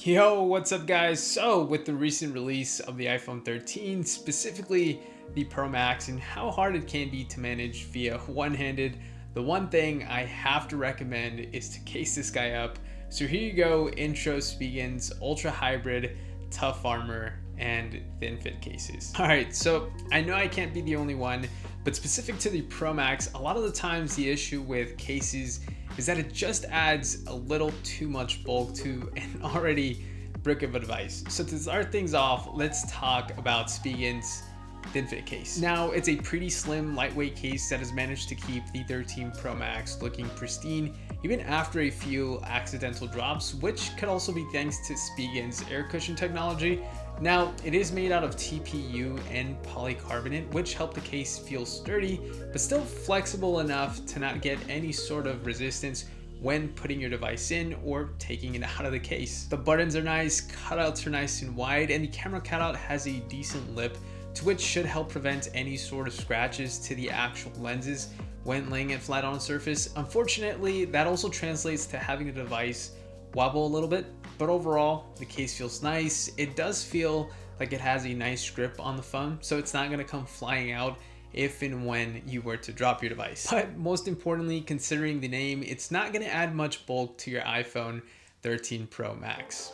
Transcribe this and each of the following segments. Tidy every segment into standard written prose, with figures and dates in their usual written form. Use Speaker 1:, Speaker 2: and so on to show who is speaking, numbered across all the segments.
Speaker 1: Yo, what's up guys? So with the recent release of the iPhone 13, specifically the Pro Max, and how hard it can be to manage via one-handed, the one thing I have to recommend is to case this guy up. So here you go, intro Spigen's Ultra Hybrid, Tough Armor, and Thin Fit cases. Alright, so I know I can't be the only one, but specific to the Pro Max, a lot of the times the issue with cases is that it just adds a little too much bulk to an already brick of a device. So to start things off, let's talk about Spigen's Thin Fit case. Now, it's a pretty slim, lightweight case that has managed to keep the 13 Pro Max looking pristine, even after a few accidental drops, which could also be thanks to Spigen's air cushion technology. Now, it is made out of TPU and polycarbonate, which help the case feel sturdy, but still flexible enough to not get any sort of resistance when putting your device in or taking it out of the case. The buttons are nice, cutouts are nice and wide, and the camera cutout has a decent lip, to which should help prevent any sort of scratches to the actual lenses when laying it flat on a surface. Unfortunately, that also translates to having the device wobble a little bit, but overall the case feels nice. It does feel like it has a nice grip on the phone, so it's not going to come flying out if and when you were to drop your device. But most importantly, considering the name, it's not going to add much bulk to your iPhone 13 Pro Max.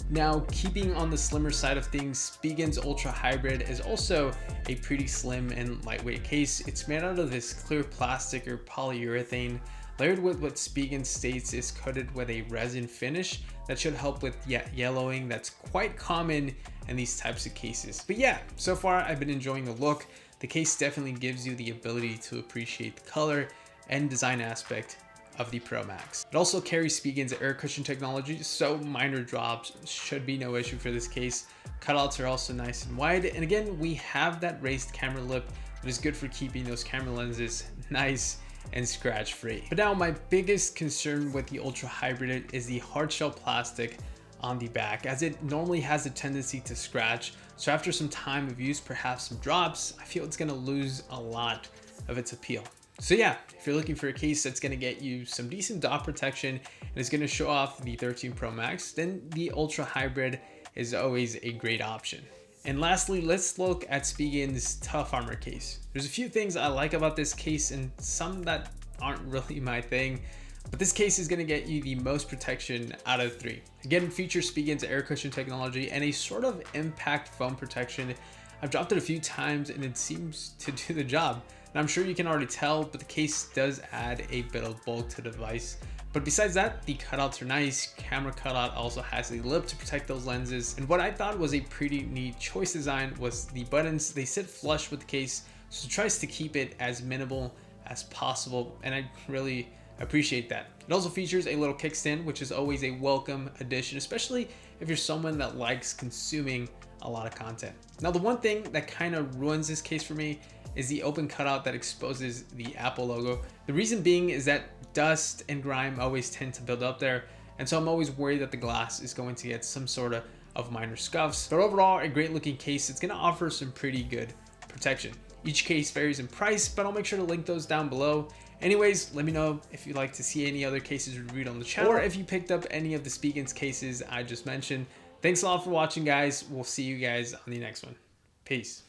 Speaker 1: Now, keeping on the slimmer side of things, Spigen's Ultra Hybrid is also a pretty slim and lightweight case. It's made out of this clear plastic or polyurethane, layered with what Spigen states is coated with a resin finish that should help with yellowing that's quite common in these types of cases. But yeah, so far I've been enjoying the look. The case definitely gives you the ability to appreciate the color and design aspect of the Pro Max. It also carries Spigen's air cushion technology, so minor drops should be no issue for this case. Cutouts are also nice and wide, and again, we have that raised camera lip that is good for keeping those camera lenses nice and scratch free. But now my biggest concern with the Ultra Hybrid is the hard shell plastic on the back, as it normally has a tendency to scratch. So after some time of use, perhaps some drops, I feel it's gonna lose a lot of its appeal. So yeah, if you're looking for a case that's gonna get you some decent dot protection and is gonna show off the 13 Pro Max, then the Ultra Hybrid is always a great option. And lastly, let's look at Spigen's Tough Armor case. There's a few things I like about this case and some that aren't really my thing, but this case is gonna get you the most protection out of the three. Again, it features Spigen's air cushion technology and a sort of impact foam protection. I've dropped it a few times and it seems to do the job. And I'm sure you can already tell, but the case does add a bit of bulk to the device. But besides that, the cutouts are nice. Camera cutout also has a lip to protect those lenses. And what I thought was a pretty neat choice design was the buttons. They sit flush with the case, so it tries to keep it as minimal as possible. And I really appreciate that. It also features a little kickstand, which is always a welcome addition, especially if you're someone that likes consuming a lot of content. Now, the one thing that kind of ruins this case for me is the open cutout that exposes the Apple logo. The reason being is that dust and grime always tend to build up there, and so I'm always worried that the glass is going to get some sort of minor scuffs. But overall, a great looking case. It's gonna offer some pretty good protection. Each case varies in price, but I'll make sure to link those down below. Anyways, let me know if you'd like to see any other cases reviewed on the channel, or if you picked up any of the Spigen's cases I just mentioned. Thanks a lot for watching, guys. We'll see you guys on the next one. Peace.